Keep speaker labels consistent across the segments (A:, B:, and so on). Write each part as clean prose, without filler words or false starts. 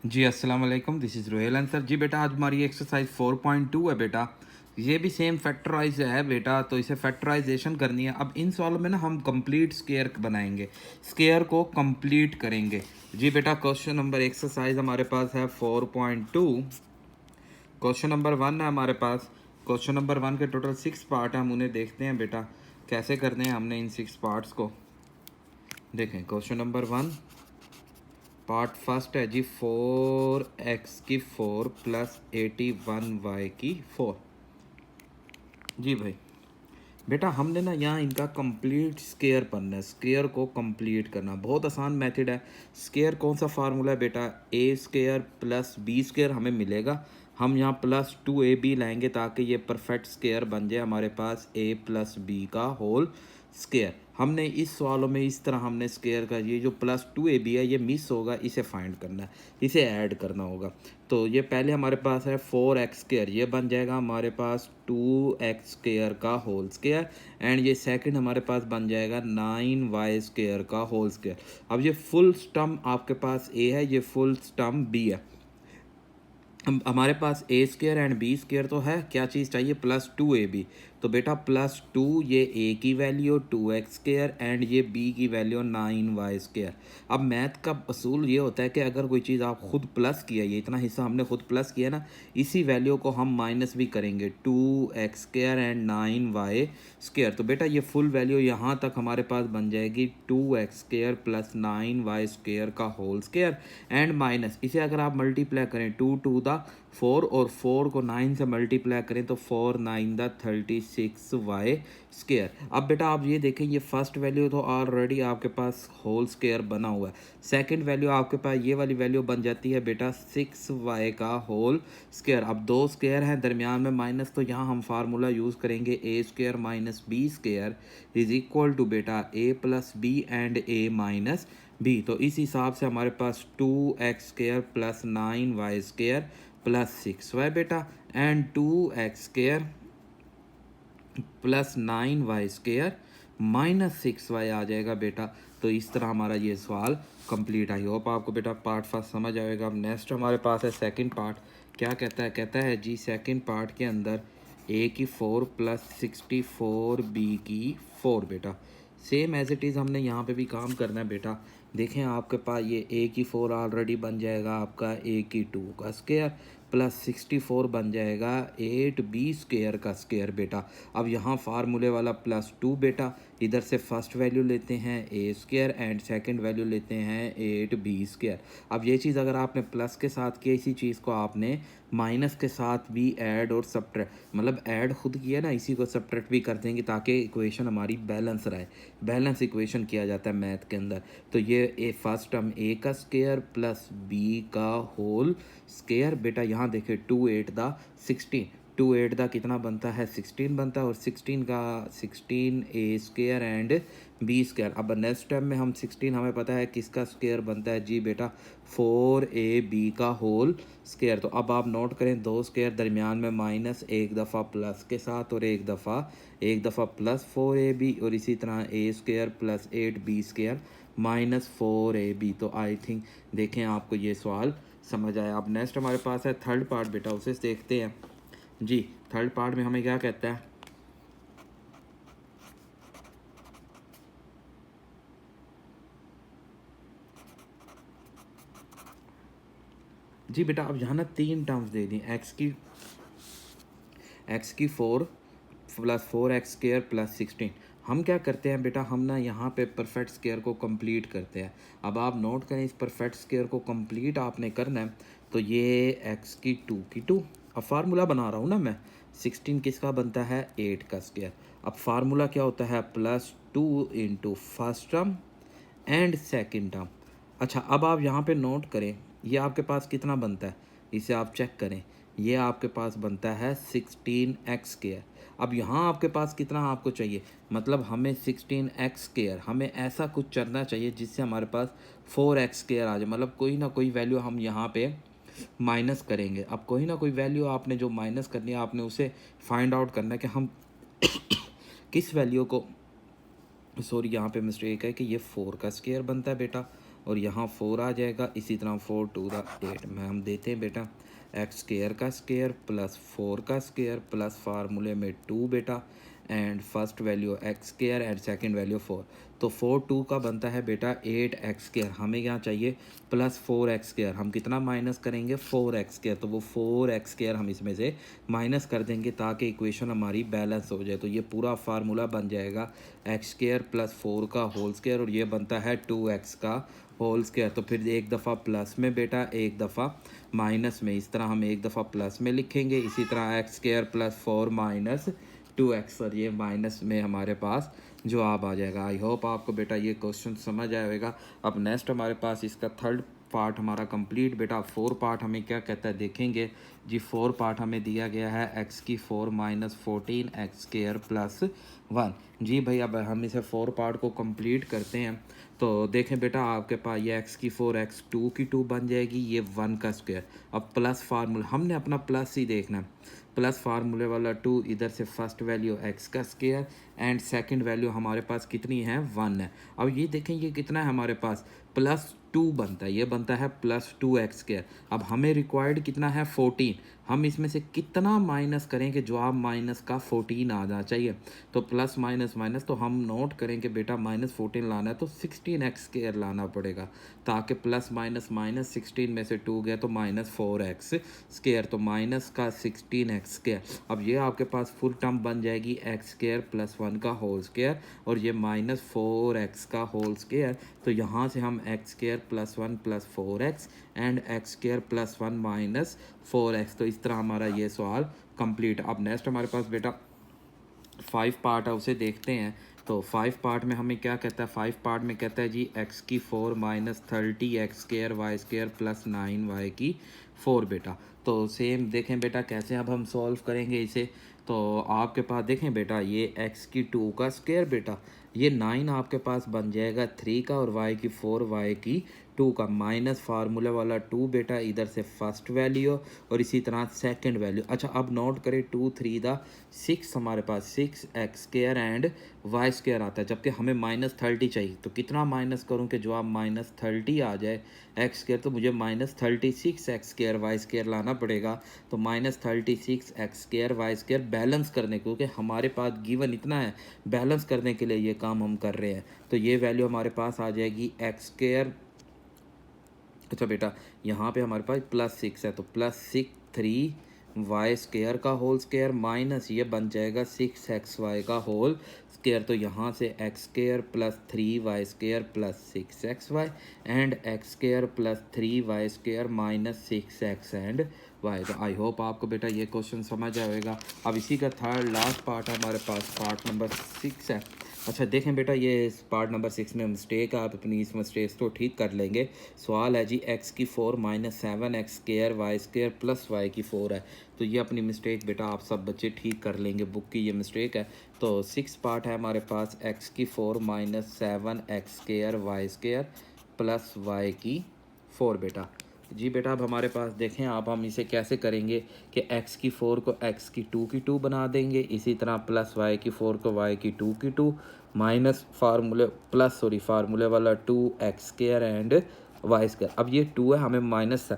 A: जी अस्सलाम वालेकुम, this is Rohel answer. जी बेटा, आज हमारी एक्सरसाइज 4.2 है बेटा। ये भी सेम फैक्टराइज है बेटा, तो इसे फैक्टराइजेशन करनी है। अब इन सवालों में ना हम कंप्लीट स्केयर बनाएंगे, स्केयर को कंप्लीट करेंगे। जी बेटा, क्वेश्चन नंबर एक्सरसाइज हमारे पास है 4.2। क्वेश्चन नंबर 1 है हमारे पास। क्वेश्चन नंबर 1 के टोटल 6 पार्ट हैं, हम उन्हें देखते हैं बेटा कैसे करने हैं हमने इन 6 पार्ट्स को। देखें क्वेश्चन नंबर 1, पार्ट फर्स्ट है जी 4x की 4 प्लस 81y की 4। जी भाई बेटा, हमने ना यहाँ इनका कंप्लीट स्केयर पढ़ना है। स्केयर को कंप्लीट करना बहुत आसान मेथड है। स्केयर कौन सा फार्मूला है बेटा? ए स्केयर प्लस बी स्केयर हमें मिलेगा। हम यहाँ प्लस 2ab लाएंगे ताकि ये परफेक्ट स्केयर बन जाए हमारे पास a प्लस बी का होल स्केयर। हमने इस सवालों में इस तरह हमने स्केयर का ये जो प्लस 2ab है ये मिस होगा, इसे फाइंड करना है, इसे ऐड करना होगा। तो ये पहले हमारे पास है 4x स्केयर, ये बन जाएगा हमारे पास 2x स्केयर का होल स्केयर। एंड ये सेकंड हमारे पास बन जाएगा 9y स्केयर का होल स्केयर। अब ये फुल स्टम आपके पास a है, ये फुल स्टम b है। हमारे पास ए स्केयर एंड बी स्केयर तो है, क्या चीज़ चाहिए? Plus 2ab। तो बेटा प्लस 2 ये ए की वैल्यू 2x स्केयर एंड ये बी की वैल्यू 9y स्केयर। अब मैथ का असूल ये होता है कि अगर कोई चीज़ आप खुद प्लस किया, ये इतना हिस्सा हमने खुद प्लस किया ना, इसी वैल्यू को हम माइनस भी करेंगे, 2x square and 9y square. तो बेटा ये फुल वैल्यू यहाँ तक हमारे पास बन जाएगी 2x square plus 9y square का होल स्केयर एंड माइनस, इसे अगर आप मल्टीप्लाई करें 2 टू द 4 और 4 को 9 से मल्टीप्लाई करें तो 4 9 द 36y स्केयर। अब बेटा आप ये देखें, ये फर्स्ट वैल्यू तो ऑलरेडी आपके पास होल स्केयर बना हुआ है। सेकंड वैल्यू आपके पास ये वाली वैल्यू बन जाती है बेटा 6y का होल स्केयर। अब दो स्केयर हैं दरमियान में माइनस, तो यहाँ हम फार्मूला यूज़ करेंगे A square minus B square is equal to बेटा A plus B and A minus B. तो इस हिसाब से हमारे पास 2x square plus 9y square plus 6y बेटा and 2x square plus 9y square minus 6y आ जाएगा बेटा। तो इस तरह हमारा ये सवाल कंप्लीट। आई होप आपको बेटा पार्ट फर्स्ट समझ आएगा। अब नेक्स्ट हमारे पास है सेकंड पार्ट। क्या कहता है? कहता है जी सेकंड पार्ट के अंदर a की 4 प्लस 64b की 4 बेटा। सेम एज इट इज़ हमने यहाँ पे भी काम करना है बेटा। देखें आपके पास ये a की 4 ऑलरेडी बन जाएगा आपका a की 2 का स्केयर प्लस 64 बन जाएगा 8b स्केयर का स्केयर बेटा। अब यहाँ फार्मूले वाला प्लस 2 बेटा, इधर से फर्स्ट वैल्यू लेते हैं a square and second value लेते हैं 8b स्केयर। अब ये चीज़ अगर आपने प्लस के साथ किया, इसी चीज़ को आपने माइनस के साथ भी ऐड और सब्ट्रैक्ट, मतलब ऐड खुद किया ना, इसी को सब्ट्रैक्ट भी कर देंगे ताकि इक्वेशन हमारी बैलेंस रहे। बैलेंस इक्वेशन किया जाता है मैथ के अंदर। तो ये ए फर्स्ट टर्म ए का स्केयर प्लस बी का होल स्केयर बेटा। यहाँ देखे 2 8 द 16, 2 8 द कितना बनता है? 16 बनता है, और 16 का 16 ए स्केयर एंड बी स्केयर। अब नेक्स्ट टाइम में हम 16 हमें पता है किसका स्केयर बनता है जी बेटा? 4ab का होल स्केयर। तो अब आप नोट करें, दो स्केयर दरमियान में माइनस, एक दफ़ा प्लस के साथ और एक दफ़ा प्लस 4ab, और इसी तरह A square plus 8b square minus 4ab। तो आई थिंक देखें आपको ये सवाल समझ आया। अब नेक्स्ट हमारे पास है थर्ड पार्ट बेटा, उसे देखते हैं जी। थर्ड पार्ट में हमें क्या कहता है जी बेटा? अब यहाँ ना तीन टर्म्स दे दी, एक्स की 4 प्लस 4x स्केयर प्लस 16। हम क्या करते हैं बेटा, हम ना यहाँ पे परफेक्ट स्केयर को कंप्लीट करते हैं। अब आप नोट करें, इस परफेक्ट स्केयर को कंप्लीट आपने करना है। तो ये x की 2 की 2, अब फार्मूला बना रहा हूँ ना मैं। 16 किसका बनता है? 8 का स्केयर। अब फार्मूला क्या होता है? Plus 2 into first term and second term. अच्छा अब आप यहाँ पे नोट करें, ये आपके पास कितना बनता है, इसे आप चेक करें। ये आपके पास बनता है 16x स्केयर। अब यहाँ आपके पास कितना आपको चाहिए? मतलब हमें 16x स्केयर, हमें ऐसा कुछ चलना चाहिए जिससे हमारे पास 4x स्केयर आ जाए। मतलब कोई ना कोई वैल्यू हम यहाँ पे माइनस करेंगे। अब कोई ना कोई वैल्यू आपने जो माइनस करनी है, आपने उसे फाइंड आउट करना है कि हम किस वैल्यू को, सॉरी यहाँ पे मिस्टेक है कि ये 4 का स्केयर बनता है बेटा। और यहाँ 4 आ जाएगा। इसी तरह 4 टू द 8 में हम देते हैं बेटा एक्स स्केयर का स्केयर प्लस 4 का स्केयर प्लस फार्मूले में 2 बेटा and first value x square and second value 4। तो 4 2 का बनता है बेटा 8 एक्स स्केयर, हमें यहाँ चाहिए प्लस 4 एक्स स्केयर। हम कितना माइनस करेंगे 4 एक्स स्केयर, तो वो 4 एक्स स्केयर हम इसमें से माइनस कर देंगे ताकि इक्वेशन हमारी बैलेंस हो जाए। तो ये पूरा फार्मूला बन जाएगा एक्स स्केयर प्लस 4 का होल स्केयर और ये बनता है 2x का होल स्केयर। तो फिर एक दफ़ा प्लस में बेटा एक दफ़ा माइनस में, इस तरह हम एक दफ़ा प्लस में लिखेंगे। इसी तरह x square plus 4 minus 2x और ये माइनस में हमारे पास जवाब आ जाएगा। आई होप आपको बेटा ये क्वेश्चन समझ आएगा। अब नेक्स्ट हमारे पास इसका थर्ड पार्ट हमारा कंप्लीट बेटा। 4 पार्ट हमें क्या कहता है देखेंगे जी। 4 पार्ट हमें दिया गया है एक्स की 4 माइनस 14 एक्स स्केयर प्लस 1 जी भाई। अब हम इसे 4 पार्ट को कंप्लीट करते हैं। तो देखें बेटा आपके पास ये एक्स की 4 एक्स 2 की 2 बन जाएगी, ये 1 का स्क्वायर। अब प्लस फार्मूला हमने अपना प्लस ही देखना है, प्लस फार्मूले वाला 2 इधर से फर्स्ट वैल्यू एक्स का स्क्वायर एंड सेकंड वैल्यू हमारे पास कितनी है 1 है। अब ये देखें ये कितना है हमारे पास प्लस 2 बनता है, ये बनता है प्लस 2 एक्स स्क्वायर। अब हमें रिक्वायर्ड कितना है 14, हम इसमें से कितना माइनस करें कि जवाब माइनस का 14 आ जाना चाहिए। तो प्लस माइनस माइनस, तो हम नोट करेंगे बेटा माइनस 14 लाना है तो 16 एक्स स्क्वायर लाना पड़ेगा ताकि प्लस माइनस माइनस 16 में से 2 गया तो माइनस 4 एक्स स्क्वायर, तो माइनस का 16 एक्स स्क्वायर। अब ये आपके पास फुल टर्म बन जाएगी एक्स स्क्वायर प्लस 1 का होल स्क्वायर और ये माइनस 4 एक्स का होल स्क्वायर। तो यहाँ से हम x square plus 1 plus 4x and X square plus 1 minus 4x। तो इस तरह हमारा ये सवाल कंप्लीट। अब नेक्स्ट हमारे पास बेटा 5 पार्ट है, उसे देखते हैं। तो 5 पार्ट में हमें क्या कहता है, 5 पार्ट में कहता है जी एक्स की 4 minus 30 X square Y square plus 9 Y की 4 बेटा। तो सेम देखें बेटा कैसे अब हम सॉल्व करेंगे इसे। तो आपके पास देखें बेटा ये एक्स की 2 का स्क्वायर बेटा, ये 9 आपके पास बन जाएगा 3 का और वाई की 4 वाई की 2 का माइनस फार्मूला वाला 2 बेटा इधर से फर्स्ट वैल्यू और इसी तरह सेकंड वैल्यू। अच्छा अब नोट करें 2 3 दा 6 हमारे पास 6 X square and Y square आता है, जबकि हमें माइनस 30 चाहिए। तो कितना माइनस करूँ कि जवाब माइनस 30 आ जाए एक्स स्क्वायर, तो मुझे minus 36 X square Y square लाना पड़ेगा। तो minus 36 X square Y square balance करने को, क्योंकि हमारे पास गिवन इतना है, बैलेंस करने के लिए ये काम हम कर रहे हैं। तो ये वैल्यू हमारे पास आ जाएगी एक्स स्क्वायर। अच्छा बेटा यहाँ पे हमारे पास प्लस 6 है तो प्लस 6 3 वाई स्क्वायर का होल स्क्वायर माइनस ये बन जाएगा 6 एक्स वाई का होल स्क्वायर। तो यहाँ से X square plus 3 Y square plus 6 X Y and X square plus 3 Y square minus 6 X and Y. तो आई होप आपको बेटा ये क्वेश्चन समझ आएगा। अब इसी का थर्ड लास्ट पार्ट है हमारे पास, पार्ट नंबर 6 है। अच्छा देखें बेटा ये पार्ट नंबर 6 में मिस्टेक है, आप अपनी इस मिस्टेक को ठीक कर लेंगे। सवाल है जी एक्स की 4 minus 7 X square Y square plus Y की 4 है। तो ये अपनी मिस्टेक बेटा आप सब बच्चे ठीक कर लेंगे, बुक की ये मिस्टेक है। तो 6 पार्ट है हमारे पास एक्स की 4 minus 7 X square Y square plus Y की 4 बेटा जी। बेटा अब हमारे पास देखें आप हम इसे कैसे करेंगे कि x की 4 को x की 2 की 2 बना देंगे, इसी तरह प्लस y की 4 को y की 2 की 2 माइनस फार्मूले वाला 2 X square and Y square. अब ये 2 है, हमें माइनस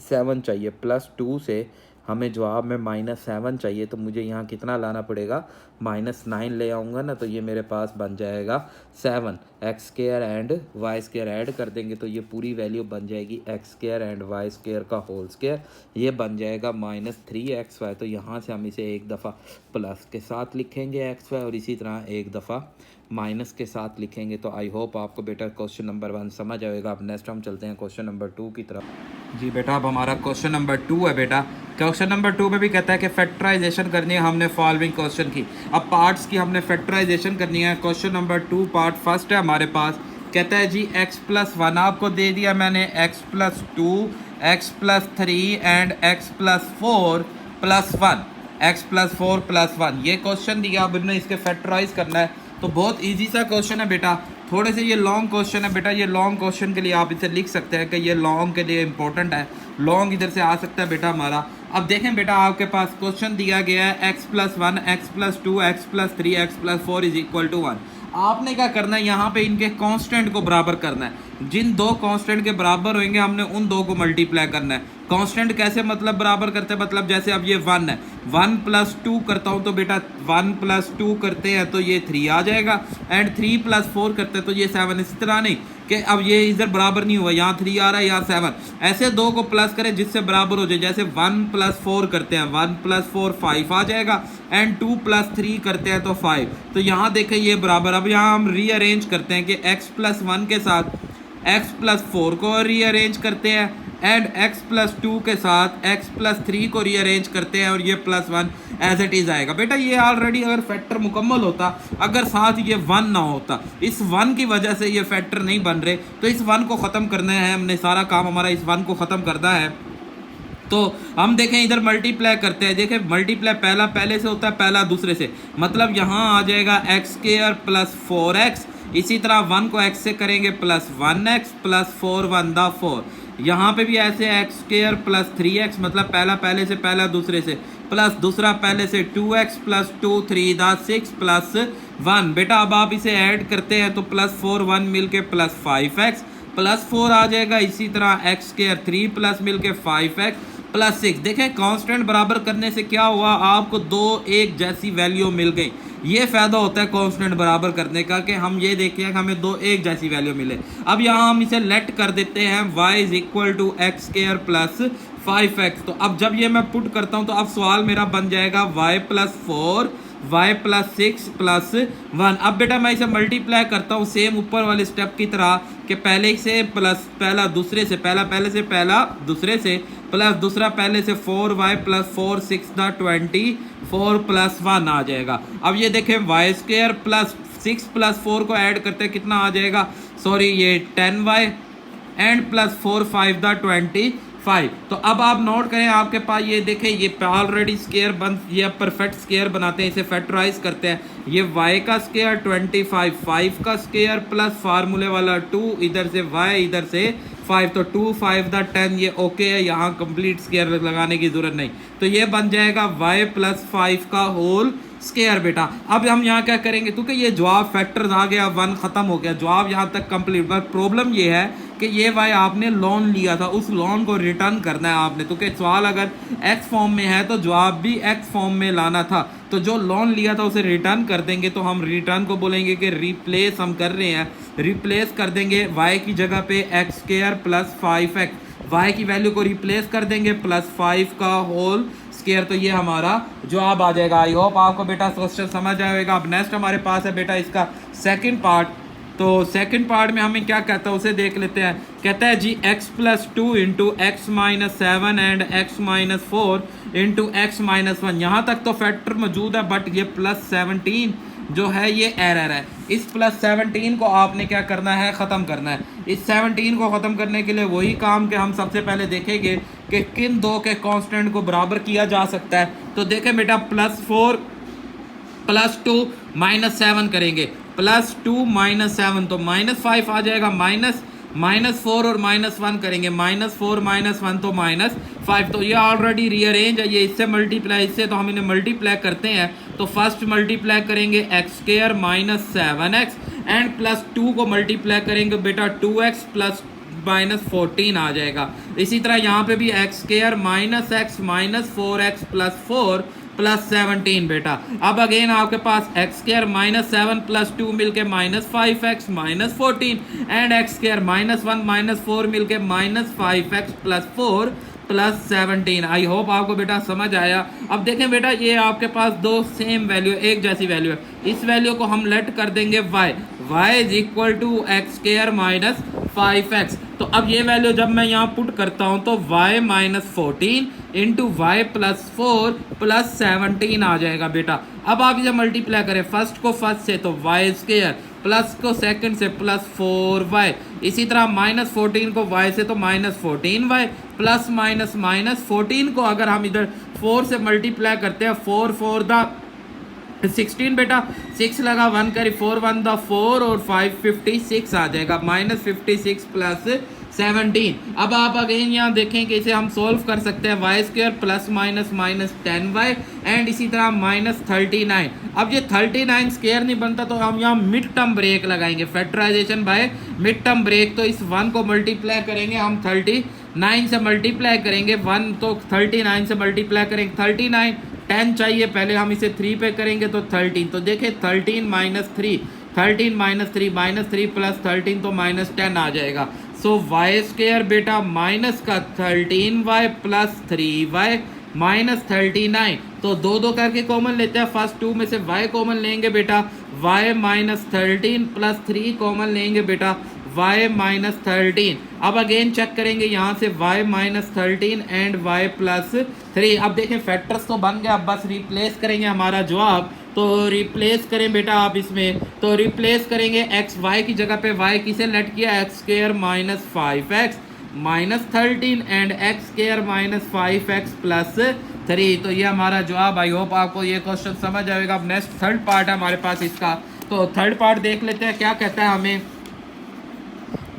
A: 7 चाहिए, प्लस 2 से हमें जवाब में माइनस 7 चाहिए। तो मुझे यहाँ कितना लाना पड़ेगा माइनस 9 ले आऊँगा ना, तो ये मेरे पास बन जाएगा 7 X square and Y square add कर देंगे तो ये पूरी वैल्यू बन जाएगी X square and Y square का होल स्क्वायर, ये बन जाएगा माइनस 3 एक्स वाई। तो यहाँ से हम इसे एक दफ़ा प्लस के साथ लिखेंगे एक्स वाई और इसी तरह एक दफ़ा माइनस के साथ लिखेंगे। तो आई होप आपको बेटा क्वेश्चन नंबर 1 समझ आएगा। अब नेक्स्ट हम चलते हैं क्वेश्चन नंबर 2 की तरफ जी। बेटा अब हमारा क्वेश्चन नंबर 2 है बेटा। क्वेश्चन नंबर 2 में भी कहता है कि फैक्टराइजेशन करनी है हमने फॉलोइंग क्वेश्चन की। अब पार्ट्स की हमने फैक्टराइजेशन करनी है। क्वेश्चन नंबर 2 पार्ट फर्स्ट है हमारे पास, कहता है जी x प्लस 1 आपको दे दिया मैंने, x plus 2 x plus 3 and x plus 4 plus 1 x plus 4 plus 1 ये क्वेश्चन दिया। अब हमने इसके फैक्टराइज करना है। तो बहुत इजी सा क्वेश्चन है बेटा, थोड़े से ये लॉन्ग क्वेश्चन है बेटा। ये लॉन्ग क्वेश्चन के लिए आप इसे लिख सकते हैं कि ये लॉन्ग के लिए इंपॉर्टेंट है, लॉन्ग इधर से आ सकता है बेटा हमारा। अब देखें बेटा आपके पास क्वेश्चन दिया गया है x plus 1 x plus 2 x plus 3 x plus 4 is equal to 1। आपने क्या करना है यहाँ पे इनके कांस्टेंट को बराबर करना है। जिन दो कांस्टेंट के बराबर होंगे हमने उन दो को मल्टीप्लाई करना है। कांस्टेंट कैसे मतलब बराबर करते हैं, मतलब जैसे अब ये 1 है, 1 + 2 करता हूँ तो बेटा 1 + 2 करते हैं तो ये 3 आ जाएगा, एंड 3 + 4 करते हैं तो ये 7। इसी तरह नहीं कि अब ये इधर बराबर नहीं हुआ, यहाँ 3 आ रहा है यहाँ 7, ऐसे दो को प्लस करें जिससे बराबर हो जाए। जैसे 1 + 4 करते हैं, 1 + 4 5 आ जाएगा, एंड 2 + 3 करते हैं तो 5। तो यहाँ देखें ये बराबर। अब यहाँ हम रीअरेंज करते हैं कि x + 1 के साथ x + 4 को रीअरेंज करते हैं, एंड x + 2 के साथ x + 3 को रीअरेंज करते हैं, और ये +1 एज इट इज आएगा। बेटा ये ऑलरेडी अगर फैक्टर मुकम्मल होता, अगर साथ ये 1 ना होता, इस 1 की वजह से ये फैक्टर नहीं बन रहे, तो इस 1 को ख़त्म करना है हमने, सारा काम हमारा इस 1 को ख़त्म करना है। तो हम देखें इधर मल्टीप्लाई करते हैं, देखें मल्टीप्लाई पहला पहले से होता है, पहला दूसरे से, मतलब यहाँ आ जाएगा x² + 4x। इसी तरह 1 को x से करेंगे +1x + 4 1 दा 4। यहाँ पे भी ऐसे x² + 3x, मतलब पहला पहले से, पहला दूसरे से, प्लस दूसरा पहले से 2x + 2 3 दा 6 +1। बेटा अब आप इसे ऐड करते हैं तो +4 1 मिलके +5x +4 आ जाएगा। इसी तरह x² 3 प्लस मिलके 5x +6। देखें कांस्टेंट बराबर करने से क्या हुआ, आपको दो एक जैसी वैल्यू मिल गई। ये फ़ायदा होता है कांस्टेंट बराबर करने का कि हम ये देखें कि हमें दो एक जैसी वैल्यू मिले। अब यहाँ हम इसे लेट कर देते हैं y = x² + 5x। तो अब जब ये मैं पुट करता हूँ तो अब सवाल मेरा बन जाएगा y + 4 y + 6 + 1। अब बेटा मैं इसे मल्टीप्लाई करता हूँ सेम ऊपर वाले स्टेप की तरह कि पहले से प्लस पहला दूसरे से, पहला पहले से, पहला दूसरे से, प्लस दूसरा पहले से 4y + 4 6 दा 24 +1 आ जाएगा। अब ये देखें y² + 6 + 4 को ऐड करते हैं, कितना आ जाएगा, सॉरी ये 10y एंड +4 5 दा 25। तो अब आप नोट करें, आपके पास ये देखें ये ऑलरेडी स्केयर बन, ये परफेक्ट स्केयर बनाते हैं, इसे फैक्टराइज करते हैं। ये y का स्केयर 25, 5 का स्केयर प्लस फार्मूले वाला 2, इधर से y इधर से 5, तो 2 5 दा 10, ये ओके है, यहाँ कंप्लीट स्केयर लगाने की जरूरत नहीं। तो ये बन जाएगा y + 5 का होल स्केयर। बेटा अब हम यहाँ क्या करेंगे, क्योंकि ये जवाब फैक्टर्स आ गया, 1 ख़त्म हो गया, जवाब यहाँ तक कंप्लीट। बस प्रॉब्लम ये है कि ये भाई आपने लोन लिया था, उस लोन को रिटर्न करना है आपने, क्योंकि सवाल अगर x फॉर्म में है तो जवाब भी x फॉर्म में लाना था। तो जो लोन लिया था उसे रिटर्न कर देंगे, तो हम रिटर्न को बोलेंगे कि रिप्लेस हम कर रहे हैं, रिप्लेस कर देंगे y की जगह पे x² + 5x, y की वैल्यू को रिप्लेस कर देंगे +5 का होल स्केयर। तो ये हमारा जवाब आ जाएगा। आई होप आपको बेटा क्वेश्चन समझ आएगा। अब नेक्स्ट हमारे पास है बेटा इसका सेकंड पार्ट। तो सेकंड पार्ट में हमें क्या कहता है उसे देख लेते हैं। कहता है जी x + 2 × x - 7 and x - 4 × x - 1। यहाँ तक तो फैक्टर मौजूद है, बट ये +17 जो है ये एरर है। इस +17 को आपने क्या करना है, ख़त्म करना है। इस 17 को ख़त्म करने के लिए वही काम कि हम सबसे पहले देखेंगे कि किन दो के कांस्टेंट को बराबर किया जा सकता है। तो देखें बेटा +4 + 2 - 7 करेंगे, +2 - 7 तो -5 आ जाएगा, -4 और -1 करेंगे, -4 - 1 तो -5। तो ये ऑलरेडी रीअरेंज है, ये इससे मल्टीप्लाई, इससे तो हम इन्हें मल्टीप्लाई करते हैं। तो फर्स्ट मल्टीप्लाई करेंगे x² - 7x एंड +2 को मल्टीप्लाई करेंगे बेटा 2x + -14 आ जाएगा। इसी तरह यहाँ पे भी x² - x - 4x + 4 +17 बेटा। अब अगेन आपके पास x² - 7 + 2 मिलके -5x - 14 एंड x² - 1 - 4 मिलके -5x + 4 +17। आई होप आपको बेटा समझ आया। अब देखें बेटा ये आपके पास दो सेम वैल्यू, एक जैसी वैल्यू है, इस वैल्यू को हम लेट कर देंगे y = x² - 5x। तो अब ये वैल्यू जब मैं यहाँ पुट करता हूँ तो y - 14 × y + 4 +17 आ जाएगा बेटा। अब आप इसे मल्टीप्लाई करें, फर्स्ट को फर्स्ट से तो y² प्लस को सेकंड से +4y, इसी तरह -14 को y से तो -14y, प्लस -14 को अगर हम इधर 4 से मल्टीप्लाई करते हैं, 4 4 दा 16 बेटा, 6 लगा 1 करी 4 1 दा 4 और 5 56 आ जाएगा, -56 + 17। अब आप अगेन यहाँ देखें कि इसे हम सोल्व कर सकते हैं Y square plus minus minus 10y and इसी तरह माइनस 39। अब ये 39 स्क्वायर नहीं बनता तो हम यहाँ मिड टर्म ब्रेक लगाएंगे, factorization by mid term break. तो इस 1 को मल्टीप्लाई करेंगे हम 39 से मल्टीप्लाई करेंगे 1, तो 39 से मल्टीप्लाई करेंगे 39, 10 चाहिए पहले हम इसे 3 पे करेंगे तो 13। तो देखिए 13 माइनस 3, 13 माइनस 3 माइनस 3 प्लस 13 तो माइनस 10 आ जाएगा। सो वाई स्क्वायर बेटा माइनस का 13y प्लस 3y माइनस 39। तो दो दो करके कॉमन लेते हैं, फर्स्ट 2 में से y कॉमन लेंगे बेटा y माइनस 13 प्लस 3 कॉमन लेंगे बेटा y माइनस 13। अब अगेन चेक करेंगे यहाँ से y minus 13 and y plus 3। अब देखें फैक्टर्स तो बन गया, अब बस रिप्लेस करेंगे हमारा जवाब। तो रिप्लेस करें बेटा आप इसमें, तो रिप्लेस करेंगे एक्स वाई की जगह पे y किसे लेट किया x square minus 5x minus 13 and X square minus 5x plus 3। तो ये हमारा जवाब। आई होप आपको ये क्वेश्चन समझ आएगा। अब नेक्स्ट थर्ड पार्ट है हमारे पास इसका, तो थर्ड पार्ट देख लेते हैं क्या कहता है हमें।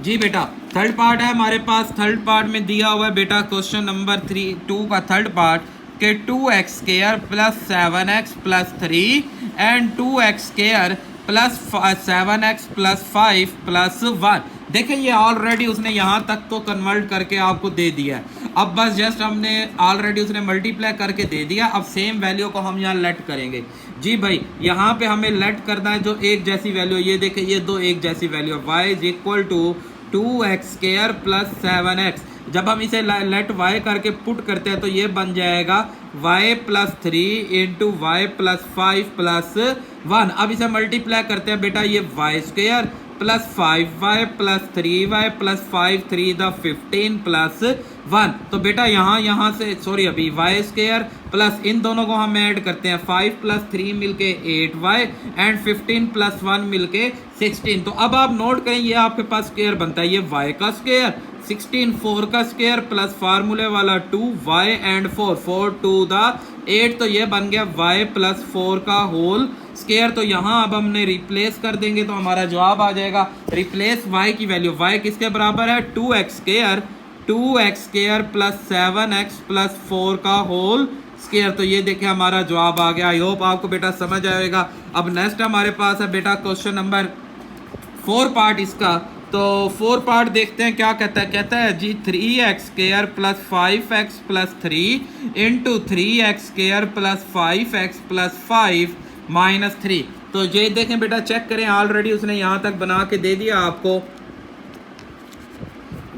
A: जी बेटा थर्ड पार्ट है हमारे पास। थर्ड पार्ट में दिया हुआ है बेटा क्वेश्चन नंबर 2 का थर्ड पार्ट के 2x square plus 7x plus 3 and 2x square plus 7x plus 5 plus 1। देखिए ये ऑलरेडी उसने यहाँ तक तो कन्वर्ट करके आपको दे दिया है। अब बस जस्ट हमने ऑलरेडी उसने मल्टीप्लाई करके दे दिया। अब सेम वैल्यू को हम यहाँ लेट करेंगे। जी भाई यहाँ पे हमें लेट करना है जो एक जैसी वैल्यू, ये देखिए ये दो एक जैसी वैल्यू है। y is equal to 2x square plus 7x। जब हम इसे लेट y करके पुट करते हैं तो ये बन जाएगा y plus 3 into Y plus 5 plus 1। अब इसे मल्टीप्लाई करते हैं बेटा, ये y square plus 5y plus 3y plus 5 3 द 15 प्लस 1। तो बेटा यहाँ से सॉरी अभी y स्क्वायर प्लस इन दोनों को हम ऐड करते हैं, 5 प्लस 3 मिलके 8y एंड 15 प्लस 1 मिलके 16। तो अब आप नोट करें ये आपके पास स्क्वायर बनता है, ये y का स्क्वायर 16 4 का स्क्वायर प्लस फार्मूले वाला 2y एंड 4 2 द 8। तो ये बन गया y प्लस 4 का होल स्क्वायर। तो यहाँ अब हमने रिप्लेस कर देंगे तो हमारा जवाब आ जाएगा। रिप्लेस y की वैल्यू, y किसके बराबर है 2x square plus 7x plus 4 का होल स्क्वायर। तो ये देखिए हमारा जवाब आ गया। आई होप आपको बेटा समझ आएगा। अब नेक्स्ट हमारे पास है बेटा क्वेश्चन नंबर 4 पार्ट इसका। तो 4 पार्ट देखते हैं क्या कहता है। कहता है जी 3x square plus 5x plus 3 into 3x square plus 5x plus 5 minus 3। तो ये देखें बेटा चेक करें, ऑलरेडी उसने यहाँ तक बना के दे दिया आपको।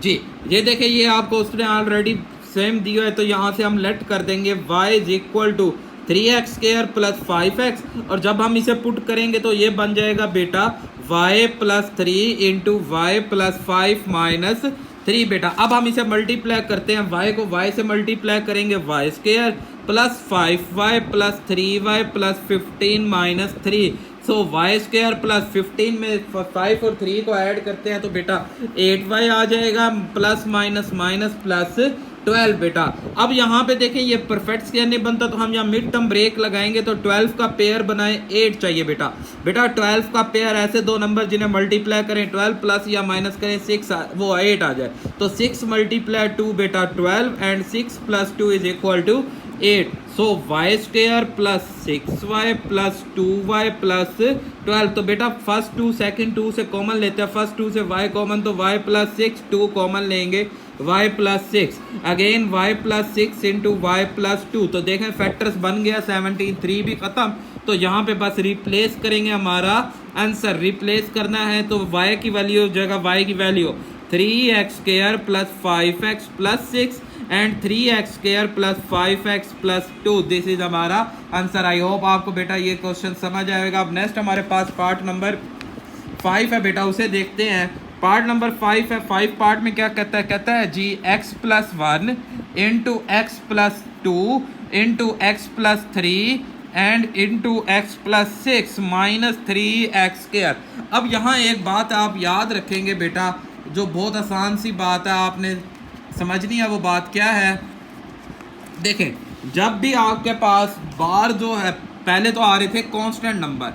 A: जी ये देखें ये आपको उसने ऑलरेडी सेम दिया है। तो यहाँ से हम लेट कर देंगे y is equal to 3x square plus 5x और जब हम इसे पुट करेंगे तो ये बन जाएगा बेटा y plus 3 into Y plus 5 minus 3 बेटा। अब हम इसे मल्टीप्लाई करते हैं, y को y से मल्टीप्लाई करेंगे y square plus 5y plus 3y plus 15 minus 3। सो y स्क्वायर प्लस 15 में 5 और 3 को ऐड करते हैं तो बेटा 8y आ जाएगा प्लस माइनस माइनस प्लस 12 बेटा। अब यहाँ पे देखें ये परफेक्ट स्क्वायर नहीं बनता तो हम यहाँ मिड टर्म ब्रेक लगाएंगे। तो 12 का पेयर बनाए 8 चाहिए बेटा। बेटा 12 का पेयर ऐसे दो नंबर जिन्हें मल्टीप्लाई करें 12 प्लस या माइनस करें 6 वो 8 आ जाए। तो 6 मल्टीप्लाई 2 बेटा 12 and 6 plus 2 is equal to 8। So y square plus 6y plus 2y plus 12। तो बेटा फर्स्ट 2 सेकंड 2 से कॉमन लेते हैं, फर्स्ट 2 से y कॉमन तो y प्लस 6 2 कॉमन लेंगे y plus 6 again y plus 6 into Y plus 2। तो देखें फैक्टर्स बन गया 17 3 भी खत्म। तो यहाँ पे बस रिप्लेस करेंगे, हमारा आंसर रिप्लेस करना है तो y की वैल्यू जगह y की value 3x square plus 5x plus 6 and 3x square plus 5x plus 2। This is हमारा आंसर। आई होप आपको बेटा ये क्वेश्चन समझ आएगा। अब नेक्स्ट हमारे पास पार्ट नंबर 5 है बेटा, उसे देखते हैं। पार्ट नंबर 5 है। 5 पार्ट में क्या कहता है। कहता है जी x plus 1 into x plus 2 into x plus 3 and into x plus 6 minus 3x square. अब यहाँ एक बात आप याद रखेंगे बेटा, जो बहुत आसान सी बात है आपने समझनी है। वो बात क्या है, देखें जब भी आपके पास बार जो है पहले तो आ रहे थे कांस्टेंट नंबर,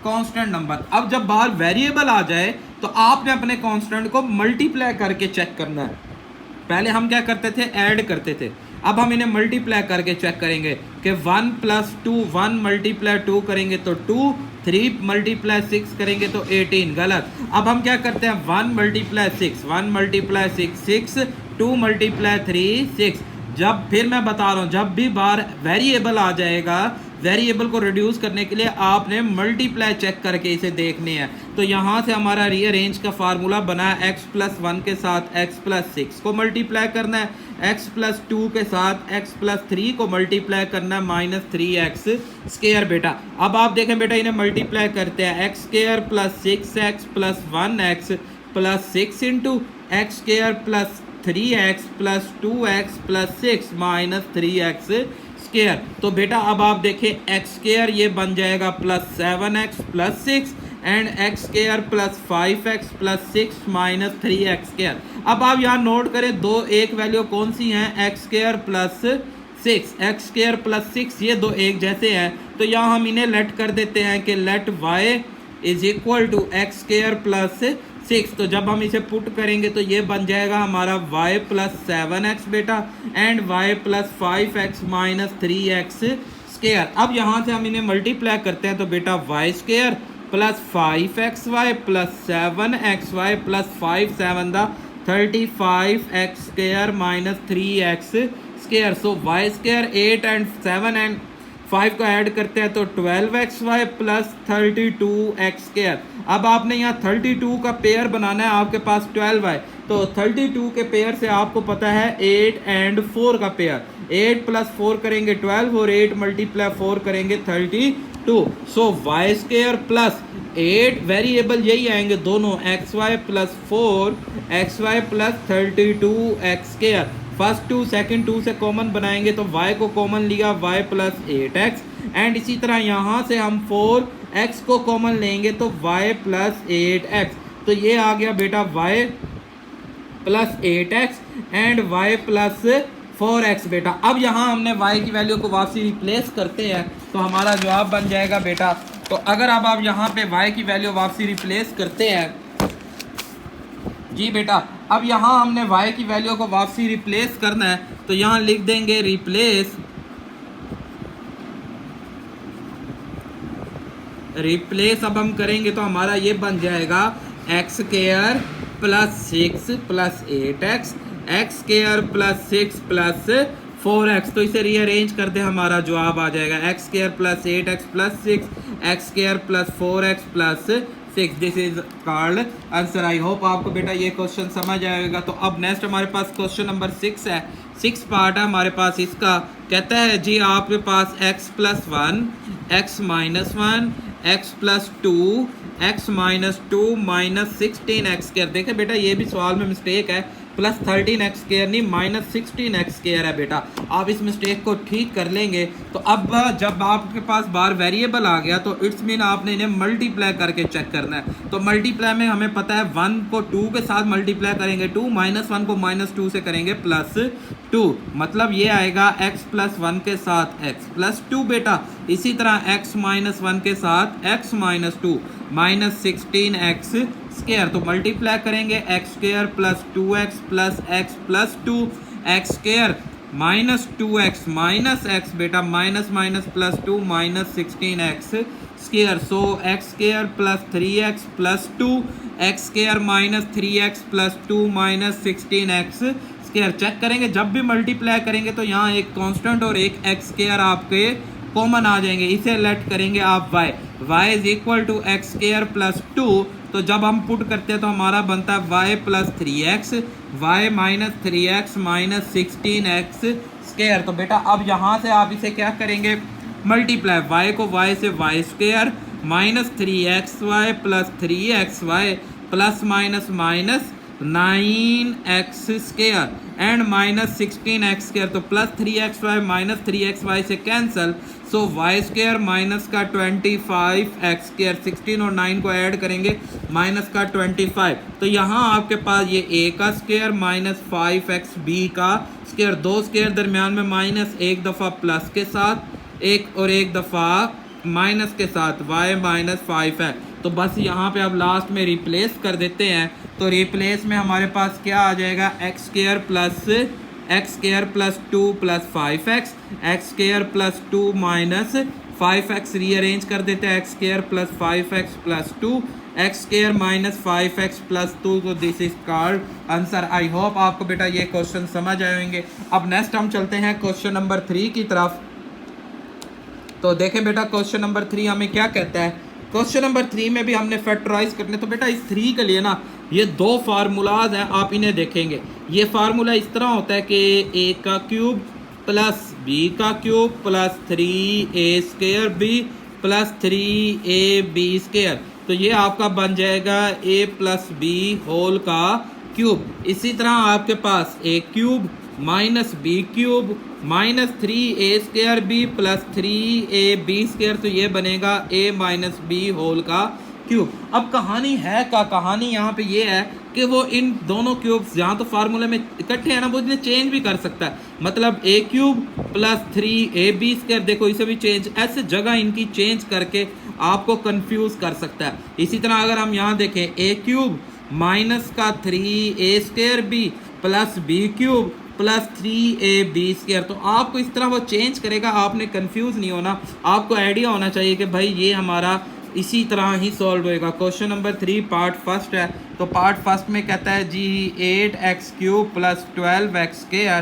A: कांस्टेंट नंबर। अब जब बाहर वेरिएबल आ जाए तो आपने अपने कांस्टेंट को मल्टीप्लाई करके चेक करना है। पहले हम क्या करते थे, ऐड करते थे, अब हम इन्हें मल्टीप्लाई करके चेक करेंगे कि 1 + 2, 1 × 2 करेंगे तो 2, 3 × 6 करेंगे तो 18, गलत। अब हम क्या करते हैं, 1 × 6, 1 × 6 6, 2 × 3 6। जब फिर मैं बता रहा हूँ, जब भी बार वेरिएबल आ जाएगा, वेरिएबल को रिड्यूस करने के लिए आपने मल्टीप्लाई चेक करके इसे देखने हैं। तो यहाँ से हमारा रीअरेंज का फार्मूला बना है, x + 1 के साथ x + 6 को मल्टीप्लाई करना है, x + 2 के साथ x + 3 को मल्टीप्लाई करना है, -3x²। बेटा अब आप देखें बेटा, इन्हें मल्टीप्लाई करते हैं, x² + 6x + 1x + 6 × x² + 3x + 2x + 6 -3x²। तो बेटा अब आप देखें, x² ये बन जाएगा +7x + 6 and x² + 5x + 6 -3x²। अब आप यहाँ नोट करें, दो एक वैल्यू कौन सी हैं, x² + 6, x² + 6, ये दो एक जैसे हैं। तो यहाँ हम इन्हें लेट कर देते हैं कि लेट y = x² + 6। तो जब हम इसे पुट करेंगे तो ये बन जाएगा हमारा y + 7x बेटा एंड y + 5x -3x²। अब यहाँ से हम इन्हें मल्टीप्लाई करते हैं तो बेटा y² + 5xy + 7xy + 5 7 दा 35x² -3x²। So y² 8 and 7 and 5 को ऐड करते हैं तो 12xy + 32x²। अब आपने यहाँ 32 का पेयर बनाना है, आपके पास 12 है तो 32 के पेयर से आपको पता है 8 एंड 4 का पेयर, 8 + 4 करेंगे 12 और 8 × 4 करेंगे 32। सो y² + 8 वेरिएबल यही आएंगे दोनों, xy + 4 xy + 32x²। First 2 second 2 से कॉमन बनाएंगे तो y को कॉमन लिया, y + 8x एंड इसी तरह यहाँ से हम 4x को कॉमन लेंगे तो y + 8x। तो ये आ गया बेटा y + 8x and y + 4x बेटा। अब यहाँ हमने y की वैल्यू को वापसी रिप्लेस करते हैं तो हमारा जवाब बन जाएगा बेटा। तो अगर अब आप यहाँ पे y की वैल्यू वापसी रिप्लेस करते हैं, जी बेटा, अब यहाँ हमने y की वैल्यू को वापसी रिप्लेस करना है तो यहाँ लिख देंगे रिप्लेस अब हम करेंगे तो हमारा ये बन जाएगा x² + 6 + 8x, x² + 6 + 4x। तो इसे रीअरेंज कर दे, हमारा जवाब आ जाएगा x² + 8x + 6, x² + 4x + 6। This is called answer. I hope आपको बेटा ये क्वेश्चन समझ आएगा। तो अब नेक्स्ट हमारे पास क्वेश्चन नंबर 6 है, 6 पार्ट है हमारे पास इसका। कहता है जी आपके पास x + 1, x - 1, x + 2, x - 2 -16x²। देखे बेटा ये भी सवाल में मिस्टेक है, +13x² नहीं -16x² है बेटा। आप इस मिस्टेक को ठीक कर लेंगे तो अब जब आपके पास बार वेरिएबल आ गया तो इट्स मीन आपने इन्हें मल्टीप्लाई करके चेक करना है। तो मल्टीप्लाई में हमें पता है 1 को 2 के साथ मल्टीप्लाई करेंगे 2, -1 को -2 से करेंगे +2, मतलब ये आएगा x + 1 के साथ x + 2 बेटा। इसी तरह x - 1 के साथ x - 2 -16x²। तो मल्टीप्लाई करेंगे x² + 2x + x + 2, x² -2x -x बेटा, माइनस +2 -16x²। सो x² + 3x + 2, x² -3x + 2 -16x²। Check करेंगे, जब भी मल्टीप्लाई करेंगे तो यहाँ एक कांस्टेंट और एक x² आपके कॉमन आ जाएंगे, इसे लेट करेंगे आप y = x² + 2। तो जब हम पुट करते हैं तो हमारा बनता है y + 3x, y - 3x -16x²। तो बेटा अब यहाँ से आप इसे क्या करेंगे, मल्टीप्लाई, y को y से y² -3xy + 3xy ± -9x² and -16x²। तो +3xy -3xy से कैंसल, सो y² माइनस का 25x², 16 और 9 को ऐड करेंगे -25। तो यहाँ आपके पास ये a का स्क्वायर -5x b का स्क्वायर, दो स्क्वायर दरमियान में माइनस, एक दफ़ा प्लस के साथ एक और एक दफ़ा माइनस के साथ y माइनस 5 है, तो बस यहाँ पे अब लास्ट में रिप्लेस कर देते हैं। तो रिप्लेस में हमारे पास क्या आ जाएगा, x square plus 2 plus 5x, x square plus 2 minus 5x, rearrange कर देते हैं, x square plus 5x plus 2, X square minus 5x plus 2। तो this is called answer. I hope आपको बेटा ये क्वेश्चन समझ आए होंगे। अब नेक्स्ट हम चलते हैं क्वेश्चन नंबर 3 की तरफ। तो देखें बेटा क्वेश्चन नंबर 3 हमें क्या कहता है। क्वेश्चन नंबर 3 में भी हमने फैक्टराइज करने, तो बेटा इस 3 के लिए ना ये दो फार्मूलाज हैं, आप इन्हें देखेंगे। ये फार्मूला इस तरह होता है कि a का क्यूब प्लस b का cube plus 3a square b plus 3ab square, तो ये आपका बन जाएगा a प्लस b होल का क्यूब। इसी तरह आपके पास a cube minus b cube minus 3a square b plus 3ab square, तो ये बनेगा a माइनस b होल का क्यूब। अब कहानी है का कहानी यहाँ पे ये है कि वो इन दोनों क्यूब्स जहाँ तो फार्मूले में इकट्ठे हैं ना, वो इन्हें चेंज भी कर सकता है। मतलब a cube plus 3ab square, देखो इसे भी चेंज, ऐसे जगह इनकी चेंज करके आपको कंफ्यूज कर सकता है। इसी तरह अगर हम यहाँ देखें a क्यूब माइनस का 3a square b plus b cube plus 3ab square, तो आपको इस तरह वो चेंज करेगा, आपने कंफ्यूज नहीं होना, आपको आइडिया होना चाहिए कि भाई ये हमारा इसी तरह ही सॉल्व होएगा। क्वेश्चन नंबर 3 पार्ट फर्स्ट है, तो पार्ट फर्स्ट में कहता है जी 8x cube plus 12x square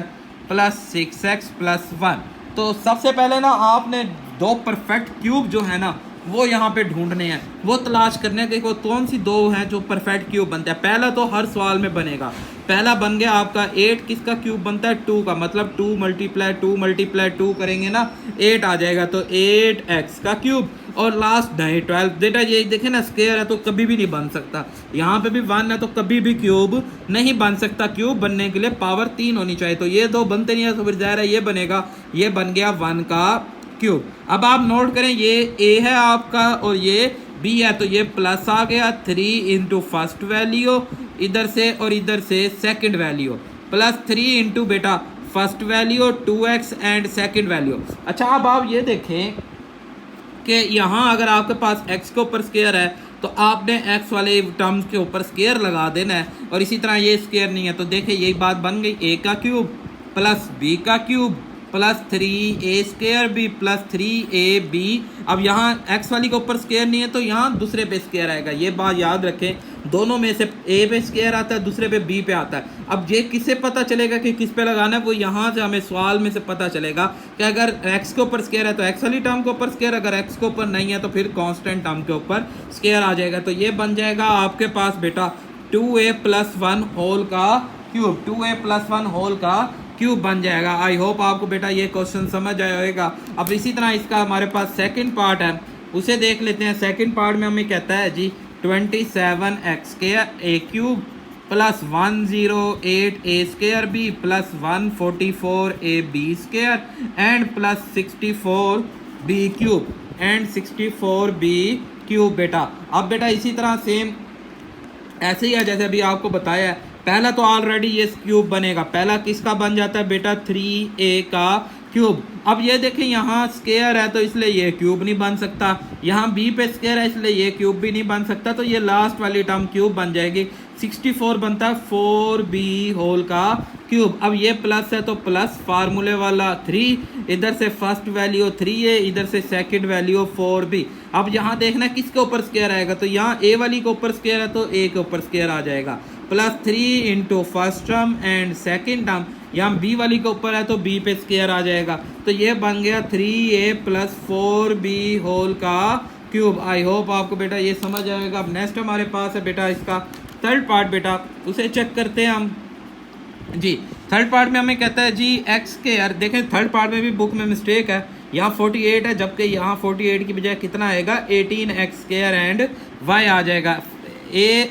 A: plus 6x plus 1। तो सबसे पहले ना आपने दो परफेक्ट क्यूब जो है ना वो यहाँ पे ढूंढने हैं, वो तलाश करने के वो कौन सी दो हैं जो परफेक्ट क्यूब बनता है। पहला तो हर सवाल में बनेगा, पहला बन गया आपका 8 किसका क्यूब बनता है, 2 का, मतलब 2 मल्टीप्लाई 2 करेंगे ना 8 आ जाएगा, तो 8x का क्यूब। और लास्ट नहीं 12, बेटा ये देखे ना स्क्वायर है तो कभी भी नहीं बन सकता, यहाँ पे भी 1 है तो कभी भी क्यूब नहीं बन सकता। क्यूब बनने के लिए पावर 3 होनी चाहिए, तो ये दो बनते नहीं है, तो फिर ज़ाहिर है ये बनेगा, ये बन गया 1 का क्यूब। अब आप नोट करें ये a है आपका और ये b है, तो ये प्लस आ गया 3 इंटू फर्स्ट वैल्यू इधर से और इधर से सेकंड वैल्यू, प्लस 3 इंटू बेटा first value 2x and second value. अच्छा अब आप ये देखें कि यहाँ अगर आपके पास x के ऊपर स्क्वायर है तो आपने x वाले टर्म्स के ऊपर स्क्वायर लगा देना है, और इसी तरह ये स्क्वायर नहीं है, तो देखिए यही बात बन गई, a का क्यूब प्लस b का cube plus 3a square b plus 3ab। अब यहाँ x वाली के ऊपर स्क्वायर नहीं है तो यहाँ दूसरे पे स्क्वायर आएगा, ये बात याद रखें, दोनों में से a पे स्क्वायर आता है, दूसरे पे b पे आता है। अब ये किससे पता चलेगा कि किस पे लगाना है, वो यहाँ से हमें सवाल में से पता चलेगा कि अगर x के ऊपर स्क्वायर है तो x वाली टर्म के ऊपर स्क्वायर, अगर x के ऊपर नहीं है तो फिर कांस्टेंट टर्म के ऊपर स्क्वायर आ जाएगा। तो ये बन जाएगा आपके पास बेटा 2a प्लस 1 होल का क्यूब, 2a प्लस 1 होल का क्यूब बन जाएगा। आई होप आपको बेटा ये क्वेश्चन समझ आया होगा। अब इसी तरह इसका हमारे पास सेकंड पार्ट है, उसे देख लेते हैं। सेकंड पार्ट में हमें कहता है जी 27x square a cube plus 108a square b plus 144ab square and plus 64b cube and 64b cube. बेटा अब बेटा इसी तरह सेम ऐसे ही है जैसे अभी आपको बताया है, पहला तो ऑलरेडी ये क्यूब बनेगा, पहला किसका बन जाता है बेटा 3a का क्यूब। अब ये देखें यहाँ स्क्वायर है तो इसलिए ये क्यूब नहीं बन सकता, यहाँ b पे स्क्वायर है इसलिए ये क्यूब भी नहीं बन सकता, तो ये लास्ट वाली टर्म क्यूब बन जाएगी। 64 बनता है 4b होल का क्यूब। अब ये प्लस है तो प्लस फार्मूले वाला 3, इधर से फर्स्ट वैल्यू 3a, इधर से सेकंड वैल्यू 4b। अब यहाँ देखना किसके ऊपर स्क्वायर आएगा, तो यहाँ a वाली के ऊपर स्क्वायर है तो a के ऊपर स्क्वायर आ जाएगा, plus 3 into first term and second term, यहाँ b वाली के ऊपर है तो b पे स्क्वायर आ जाएगा, तो ये बन गया 3a प्लस 4b होल का क्यूब। आई होप आपको बेटा ये समझ आएगा। अब नेक्स्ट हमारे पास है बेटा इसका थर्ड पार्ट, बेटा उसे चेक करते हैं हम जी। थर्ड पार्ट में हमें कहता है जी एक्स के, यार देखें थर्ड पार्ट में भी बुक में मिस्टेक है, यहाँ 48 है जबकि यहाँ 48 की बजाय कितना आएगा 18x स्क्वायर एंड y आ जाएगा,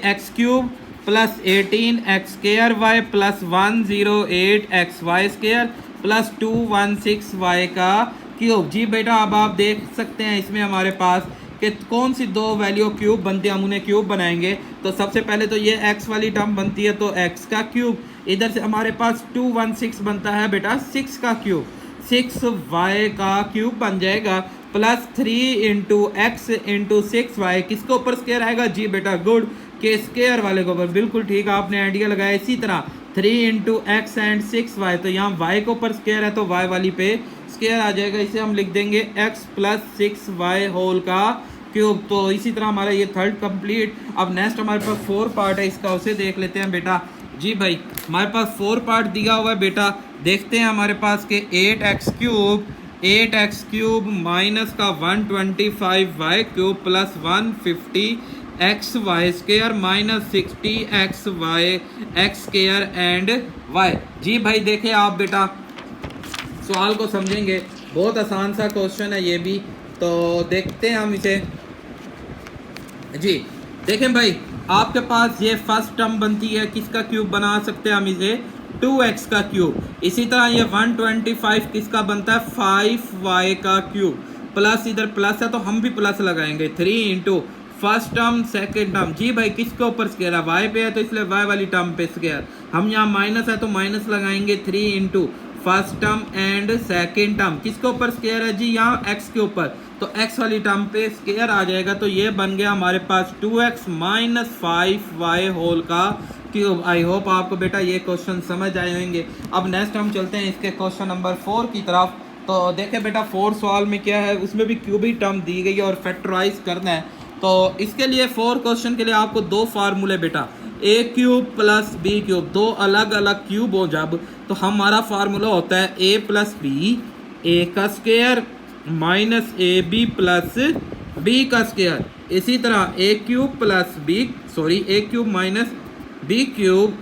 A: ax cube plus 18x square y plus 108xy square plus 216y का क्यूब। जी बेटा अब आप देख सकते हैं इसमें हमारे पास कि कौन सी दो वैल्यू क्यूब बनती है, हम उन्हें क्यूब बनाएंगे। तो सबसे पहले तो ये x वाली टर्म बनती है तो x का क्यूब, इधर से हमारे पास 216 बनता है बेटा 6 का क्यूब, 6y का क्यूब बन जाएगा। Plus 3 into x into 6y किसके ऊपर स्क्वायर आएगा जी बेटा, गुड, के स्क्वायर वाले के ऊपर, बिल्कुल ठीक, आपने आइडिया लगाया। इसी तरह 3 इंटू एक्स एंड 6y, तो यहाँ y के ऊपर स्क्वायर है तो y वाली पे स्क्वायर आ जाएगा, इसे हम लिख देंगे x प्लस 6y होल का क्यूब। तो इसी तरह हमारा ये थर्ड कंप्लीट। अब नेक्स्ट हमारे पास 4 पार्ट है इसका, उसे देख लेते हैं बेटा। जी भाई हमारे पास 4 पार्ट दिया हुआ है बेटा, देखते हैं हमारे पास के 8x क्यूब माइनस का 125y cube plus 150xy square minus 60xy x square and y। जी भाई देखें आप बेटा सवाल को समझेंगे, बहुत आसान सा क्वेश्चन है ये भी, तो देखते हैं हम इसे। जी देखें भाई आपके पास ये फर्स्ट टर्म बनती है, किसका क्यूब बना सकते हैं हम इसे, 2x का क्यूब। इसी तरह ये 125 किसका बनता है, 5y का क्यूब, प्लस इधर प्लस है तो हम भी प्लस लगाएंगे, 3 into first term second term. जी भाई किसके ऊपर स्क्वायर है, y पे है तो इसलिए y वाली टर्म पे स्क्वायर, हम यहाँ माइनस है तो माइनस लगाएंगे, 3 into first term and second term, किसके ऊपर स्क्वायर है जी, यहाँ x के ऊपर, तो x वाली टर्म पे स्क्वायर आ जाएगा, तो ये बन गया हमारे पास 2x माइनस 5y होल का क्यूब। आई होप आपको बेटा ये क्वेश्चन समझ आए होंगे। अब नेक्स्ट हम चलते हैं इसके क्वेश्चन नंबर 4 की तरफ। तो देखें बेटा 4 सवाल में क्या है, उसमें भी क्यूबिक टर्म दी गई है और फैक्टराइज करना है। तो इसके लिए 4 क्वेश्चन के लिए आपको 2 फार्मूले बेटा, ए क्यूब प्लस बी क्यूब, 2 अलग अलग क्यूब हो जब, तो हमारा फार्मूला होता है ए प्लस बी, ए का square minus A B plus B का स्क्वायर। इसी तरह A cube plus B, sorry A cube minus B cube,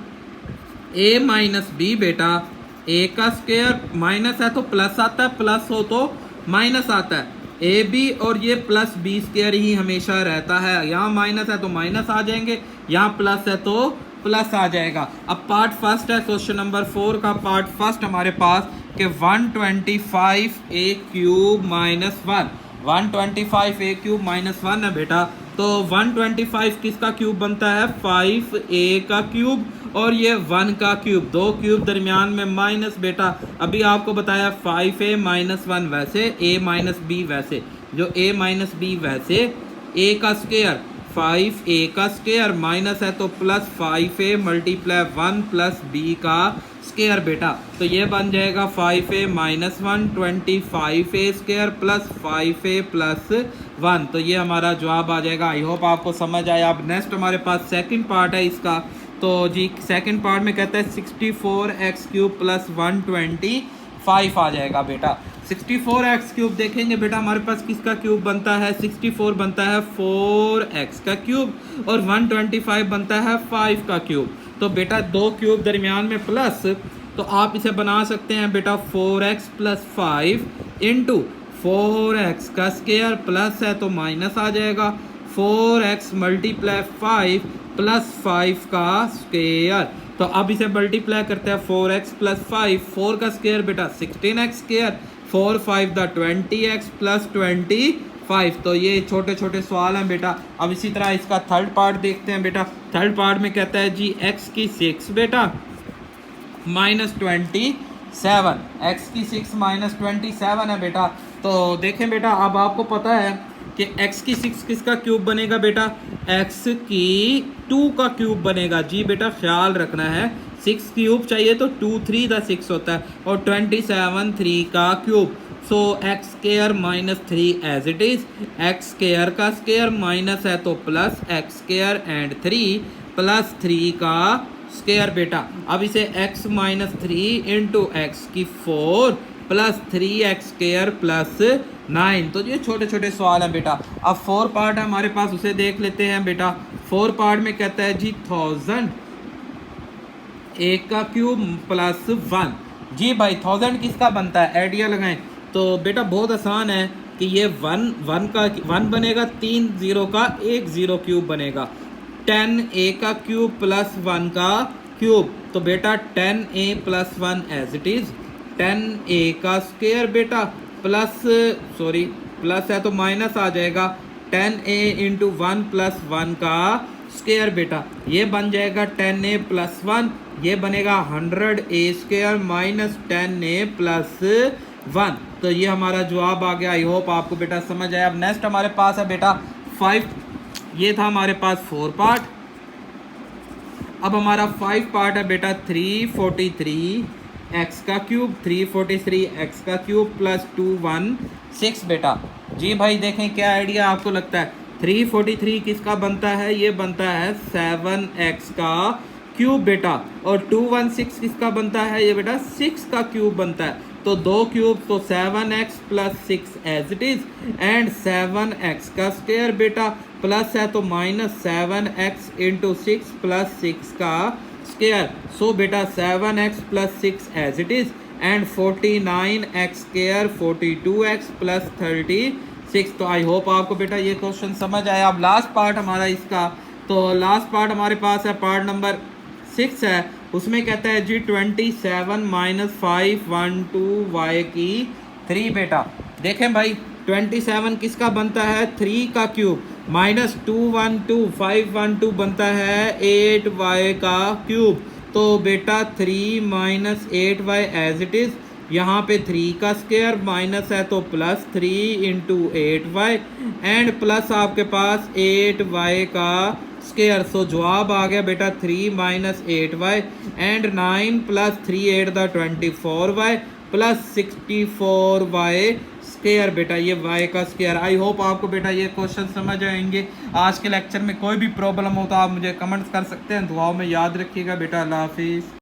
A: A minus B बेटा, ए का स्क्वायर माइनस है तो प्लस आता है, प्लस हो तो माइनस आता है, ए बी और ये प्लस बी स्क्वायर ही हमेशा रहता है, यहाँ माइनस है तो माइनस आ जाएंगे, यहाँ प्लस है तो प्लस आ जाएगा। अब पार्ट फर्स्ट है क्वेश्चन नंबर 4 का, पार्ट फर्स्ट हमारे पास कि 125 ए क्यूब माइनस 1, 125 ए क्यूब माइनस 1 है बेटा, तो 125 किसका क्यूब बनता है, 5a का क्यूब और ये 1 का क्यूब, 2 क्यूब दरमियान में माइनस बेटा, अभी आपको बताया 5a माइनस 1 वैसे, a माइनस b वैसे, जो a माइनस b वैसे, a का स्क्वायर 5a का स्क्वायर माइनस है तो plus 5a multiply 1 plus b का स्क्वायर बेटा, तो ये बन जाएगा 5a minus 1 25a square plus 5a plus 1, तो ये हमारा जवाब आ जाएगा। आई होप आपको समझ आया। अब नेक्स्ट हमारे पास सेकंड पार्ट है इसका, तो जी सेकंड पार्ट में कहता है 64x क्यूब प्लस 125 आ जाएगा बेटा। 64x क्यूब देखेंगे बेटा हमारे पास किसका क्यूब बनता है, 64 बनता है 4x का क्यूब और 125 बनता है 5 का क्यूब, तो बेटा 2 क्यूब दरमियान में प्लस, तो आप इसे बना सकते हैं बेटा 4x प्लस 5 इंटू 4x का स्क्वायर प्लस है तो माइनस आ जाएगा, 4x मल्टीप्लाई 5 प्लस 5 का स्क्वायर, तो अब इसे मल्टीप्लाई करते हैं 4x प्लस 5, 4 का स्क्वायर बेटा 16x square, 4 5 the 20x plus 25, तो ये छोटे छोटे सवाल हैं बेटा। अब इसी तरह इसका थर्ड पार्ट देखते हैं बेटा। थर्ड पार्ट में कहता है जी x की 6 बेटा माइनस 27, x की 6 माइनस 27 है बेटा, तो देखें बेटा अब आपको पता है कि x की 6 किसका क्यूब बनेगा बेटा, x की 2 का क्यूब बनेगा। जी बेटा ख्याल रखना है 6 क्यूब चाहिए तो 2 3 द 6 होता है और 27 3 का cube, so X square minus 3 as it is, X square का स्क्वायर माइनस है तो plus X square and 3 plus 3 का स्क्वायर बेटा। अब इसे x माइनस 3 इंटू एक्स की 4 प्लस 3x स्क्वायर प्लस 9, तो ये छोटे छोटे सवाल हैं बेटा। अब 4 पार्ट है हमारे पास, उसे देख लेते हैं बेटा। 4 पार्ट में कहता है जी 1000 एक का क्यूब प्लस 1, जी भाई 1000 किसका बनता है, आइडिया लगाएं। तो बेटा बहुत आसान है कि ये 1 बनेगा, 3 0 का 1 0 क्यूब बनेगा, 10a का क्यूब प्लस 1 का क्यूब, तो बेटा 10a plus 1 as it is, 10a का स्क्वायर बेटा प्लस प्लस है तो माइनस आ जाएगा, 10a इंटू 1 प्लस 1 का स्क्वायर बेटा, ये बन जाएगा 10a प्लस 1, ये बनेगा 100a square minus 10a plus 1। तो ये हमारा जवाब आ गया। आई होप आपको बेटा समझ आया। अब नेक्स्ट हमारे पास है बेटा 5। ये था हमारे पास 4 पार्ट। अब हमारा 5 पार्ट है बेटा 343 एक्स का क्यूब, 343 एक्स का क्यूब प्लस 216 बेटा। जी भाई देखें क्या आइडिया आपको लगता है 343 किसका बनता है? ये बनता है 7x का क्यूब बेटा। और 216 किसका बनता है? ये बेटा 6 का क्यूब बनता है। तो दो क्यूब तो 7x plus 6 as it is and 7x का स्क्वायर बेटा प्लस है तो -7x इंटू 6 प्लस 6 का स्क्वायर। सो बेटा 7x plus 6 as it is and 49x square 42x plus 36। तो आई होप आपको बेटा ये क्वेश्चन समझ आया। अब लास्ट पार्ट हमारा इसका, तो लास्ट पार्ट हमारे पास है पार्ट नंबर 6 है। उसमें कहता है जी 27 माइनस 512y की 3 बेटा। देखें भाई 27 किसका बनता है? 3 का क्यूब माइनस 512 बनता है 8y का क्यूब। तो बेटा 3 minus 8y as it is, यहाँ पे 3 का स्क्वायर माइनस है तो plus 3 into 8y and plus आपके पास 8y का स्क्वायर। सो जवाब आ गया बेटा 3 minus 8y and 9 plus 3 8 the 24y plus 64y square बेटा। ये y का स्क्वायर। आई होप आपको बेटा ये क्वेश्चन समझ आएंगे। आज के लेक्चर में कोई भी प्रॉब्लम हो तो आप मुझे कमेंट्स कर सकते हैं। दुआओं में याद रखिएगा बेटा। अल्लाह हाफिज़।